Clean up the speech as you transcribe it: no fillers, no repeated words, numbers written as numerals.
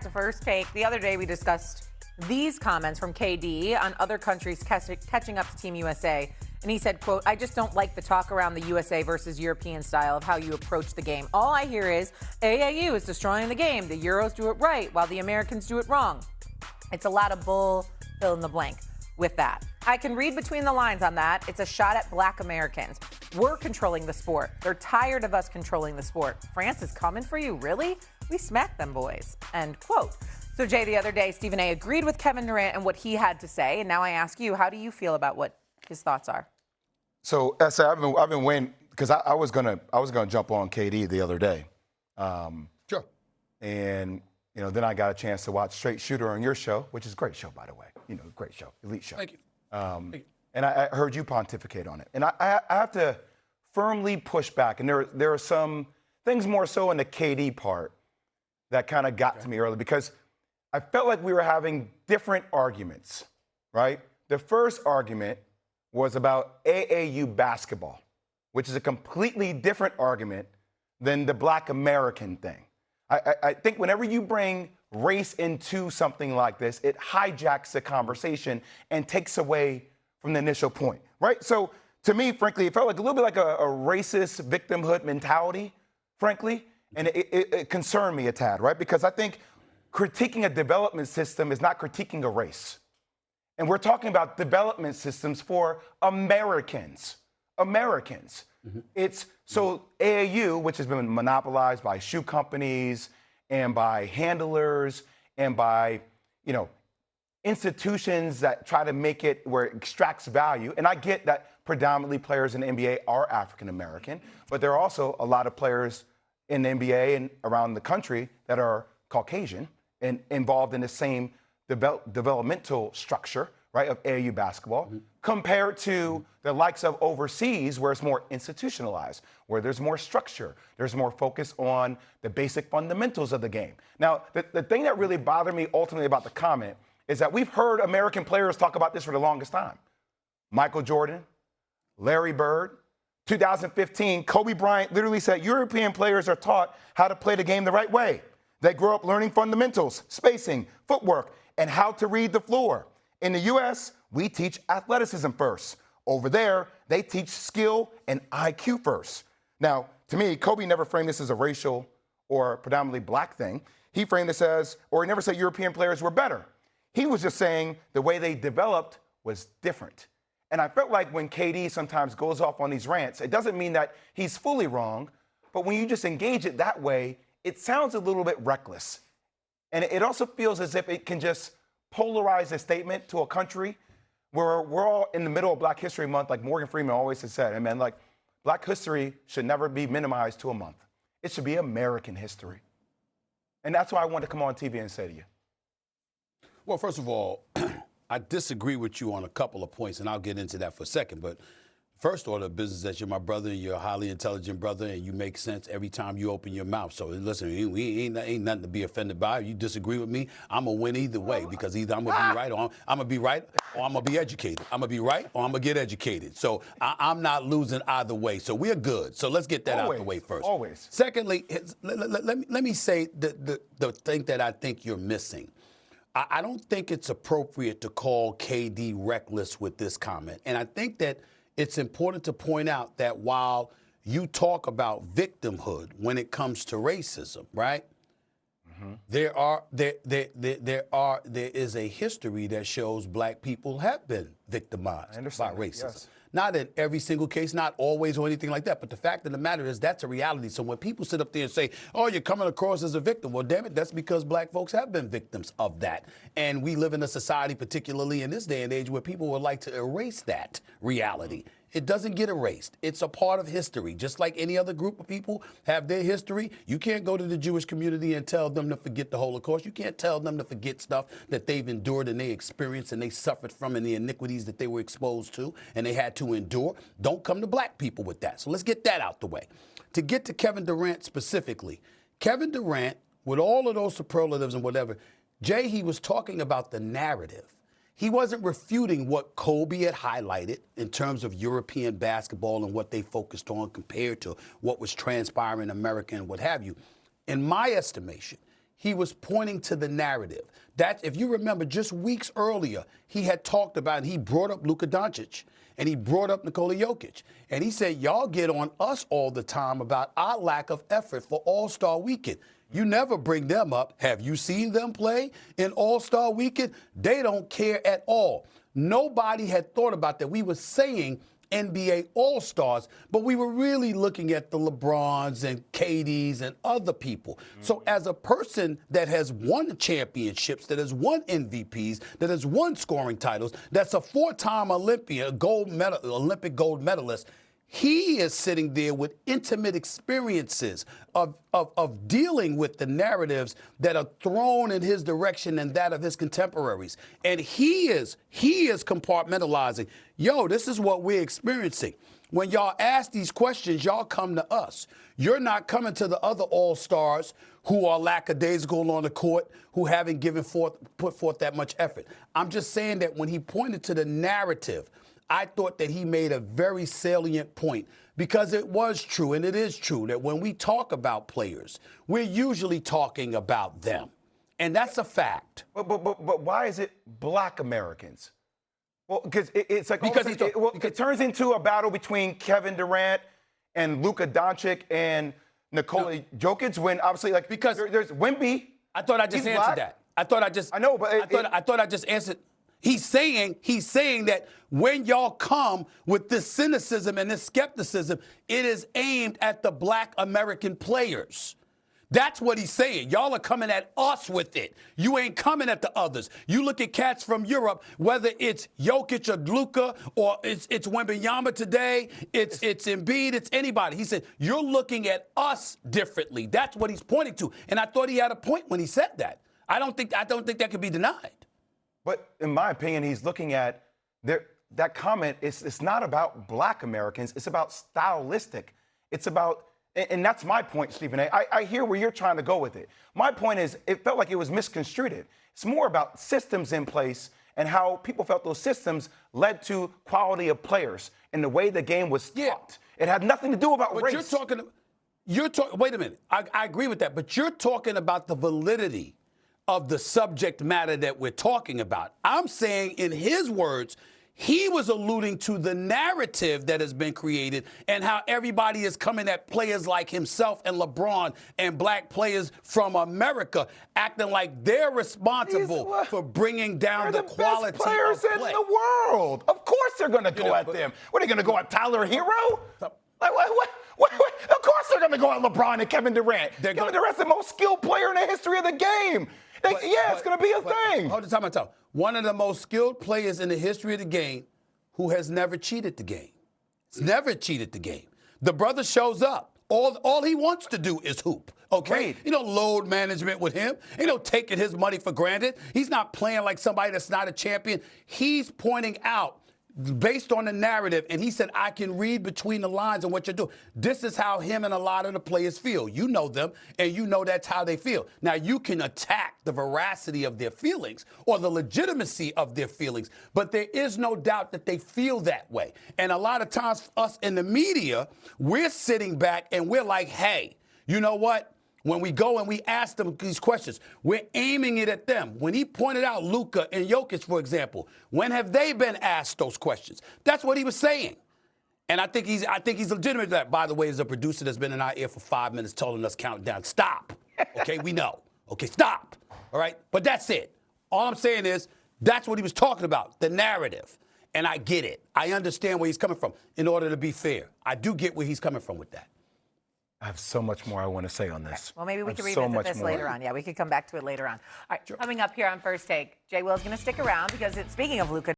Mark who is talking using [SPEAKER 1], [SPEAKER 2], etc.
[SPEAKER 1] The first take. The other day we discussed these comments from KD on other countries catching up to Team USA. And he said, quote, "I just don't like the talk around the USA versus European style of how you approach the game. All I hear is AAU is destroying the game. The Euros do it right while the Americans do it wrong." It's a lot of bull, fill in the blank with that. I can read between the lines on that. It's a shot at Black Americans. We're controlling the sport. They're tired of us controlling the sport. France is coming for you, really? We smacked them boys, end quote. So Jay, the other day, Stephen A. agreed with Kevin Durant and what he had to say. And now I ask you, how do you feel about what his thoughts are?
[SPEAKER 2] So I've been waiting because I was gonna jump on KD the other day.
[SPEAKER 3] Sure.
[SPEAKER 2] And then I got a chance to watch Straight Shooter on your show, which is a great show, by the way. Great show, elite show.
[SPEAKER 3] Thank you.
[SPEAKER 2] And I heard you pontificate on it. And I have to firmly push back. And there are some things more so in the KD part that kind of got to me early because I felt like we were having different arguments, right? The first argument was about AAU basketball, which is a completely different argument than the Black American thing. I think whenever you bring race into something like this, it hijacks the conversation and takes away from the initial point, right? So to me, frankly, it felt like a little bit like a racist victimhood mentality, frankly, and it concerned me a tad, right? Because I think critiquing a development system is not critiquing a race. And we're talking about development systems for Americans. Mm-hmm. It's so AAU, which has been monopolized by shoe companies and by handlers and by, institutions that try to make it where it extracts value. And I get that predominantly players in the NBA are African American, but there are also a lot of players in the NBA and around the country that are Caucasian and involved in the same developmental structure, right, of AAU basketball, compared to the likes of overseas where it's more institutionalized, where there's more structure, there's more focus on the basic fundamentals of the game. Now, the thing that really bothered me ultimately about the comment is that we've heard American players talk about this for the longest time. Michael Jordan, Larry Bird, 2015, Kobe Bryant literally said European players are taught how to play the game the right way. They grow up learning fundamentals, spacing, footwork, and how to read the floor. In the U.S., we teach athleticism first. Over there, they teach skill and IQ first. Now, to me, Kobe never framed this as a racial or predominantly black thing. He framed this as, or he never said European players were better. He was just saying the way they developed was different. And I felt like when KD sometimes goes off on these rants, it doesn't mean that he's fully wrong, but when you just engage it that way, it sounds a little bit reckless. And it also feels as if it can just polarize a statement to a country where we're all in the middle of Black History Month, like Morgan Freeman always has said. And like Black history should never be minimized to a month. It should be American history. And that's why I wanted to come on TV and say to you.
[SPEAKER 3] Well, first of all, I disagree with you on a couple of points, and I'll get into that for a second. But first order of business, that you're my brother and you're a highly intelligent brother, and you make sense every time you open your mouth. So listen, we ain't nothing to be offended by. If you disagree with me, I'm gonna win either way, because either I'm gonna be right or I'm gonna be right or I'm gonna be educated. I'm gonna be right or I'm gonna get educated. So I'm not losing either way. So we're good. So let's get that out the way first.
[SPEAKER 2] Always.
[SPEAKER 3] Secondly, let me say the thing that I think you're missing. I don't think it's appropriate to call KD reckless with this comment. And I think that it's important to point out that while you talk about victimhood when it comes to racism, right? Mm-hmm. There is a history that shows black people have been victimized by racism. Yes. Not in every single case, not always or anything like that. But the fact of the matter is that's a reality. So when people sit up there and say, oh, you're coming across as a victim, well, damn it, that's because black folks have been victims of that. And we live in a society, particularly in this day and age, where people would like to erase that reality. It doesn't get erased. It's a part of history. Just like any other group of people have their history, you can't go to the Jewish community and tell them to forget the Holocaust. You can't tell them to forget stuff that they've endured and they experienced and they suffered from, and the iniquities that they were exposed to and they had to endure. Don't come to black people with that. So let's get that out the way. To get to Kevin Durant specifically, Kevin Durant, with all of those superlatives and whatever, Jay, he was talking about the narrative. He wasn't refuting what Kobe had highlighted in terms of European basketball and what they focused on compared to what was transpiring in America and what have you. In my estimation, he was pointing to the narrative. That, if you remember, just weeks earlier, he had talked about, and he brought up Luka Doncic, and he brought up Nikola Jokic. And he said, y'all get on us all the time about our lack of effort for All-Star Weekend. You never bring them up. Have you seen them play in All-Star Weekend? They don't care at all. Nobody had thought about that. We were saying NBA All-Stars, but we were really looking at the LeBrons and KDs and other people. So as a person that has won championships, that has won MVPs, that has won scoring titles, that's a 4-time Olympic gold medalist, he is sitting there with intimate experiences of dealing with the narratives that are thrown in his direction and that of his contemporaries. And he is compartmentalizing. Yo, this is what we're experiencing. When y'all ask these questions, y'all come to us. You're not coming to the other all-stars who are lackadaisical on the court, who haven't put forth that much effort. I'm just saying that when he pointed to the narrative, I thought that he made a very salient point, because it was true, and it is true, that when we talk about players, we're usually talking about them. And that's a fact.
[SPEAKER 2] But why is it black Americans? Well, because it's like it turns into a battle between Kevin Durant and Luka Doncic and Nikola Jokic, when obviously, like, because there's Wemby.
[SPEAKER 3] I thought I just answered that. I thought I just answered. He's saying that when y'all come with this cynicism and this skepticism, it is aimed at the black American players. That's what he's saying. Y'all are coming at us with it. You ain't coming at the others. You look at cats from Europe, whether it's Jokic or Luka or it's Wembanyama today, it's Embiid, it's anybody. He said, you're looking at us differently. That's what he's pointing to. And I thought he had a point when he said that. I don't think that could be denied.
[SPEAKER 2] But in my opinion, he's looking at that comment. It's not about black Americans. It's about stylistic. It's about, and that's my point, Stephen A. I hear where you're trying to go with it. My point is, it felt like it was misconstrued. It's more about systems in place and how people felt those systems led to quality of players and the way the game was taught. It had nothing to do about race.
[SPEAKER 3] You're talking. Wait a minute. I agree with that, but you're talking about the validity of the subject matter that we're talking about. I'm saying, in his words, he was alluding to the narrative that has been created and how everybody is coming at players like himself and LeBron and black players from America, acting like they're responsible for bringing down the quality
[SPEAKER 2] best players
[SPEAKER 3] of play
[SPEAKER 2] in the world. Of course they're going to go at them. What, are they going to go at Tyler Hero? Of course they're going to go at LeBron and Kevin Durant. Kevin Durant's the most skilled player in the history of the game. It's going to be a thing.
[SPEAKER 3] Hold on, time. One of the most skilled players in the history of the game who has never cheated the game. He's never cheated the game. The brother shows up. All he wants to do is hoop. Okay?
[SPEAKER 2] Great.
[SPEAKER 3] Load management with him. Taking his money for granted. He's not playing like somebody that's not a champion. He's pointing out, based on the narrative, and he said, I can read between the lines on what you're doing. This is how him and a lot of the players feel. You know them, and you know that's how they feel. Now, you can attack the veracity of their feelings or the legitimacy of their feelings, but there is no doubt that they feel that way. And a lot of times, us in the media, we're sitting back and we're like, hey, you know what? When we go and we ask them these questions, we're aiming it at them. When he pointed out Luka and Jokic, for example, when have they been asked those questions? That's what he was saying. And I think he's legitimate to that. By the way, as a producer that's been in our ear for 5 minutes telling us countdown, stop. Okay, we know. Okay, stop. All right? But that's it. All I'm saying is that's what he was talking about, the narrative. And I get it. I understand where he's coming from. In order to be fair, I do get where he's coming from with that.
[SPEAKER 2] I have so much more I want to say on this.
[SPEAKER 1] Well, maybe we can revisit this later on. Yeah, we could come back to it later on. All right, coming up here on First Take, Jay Will's going to stick around because speaking of Luka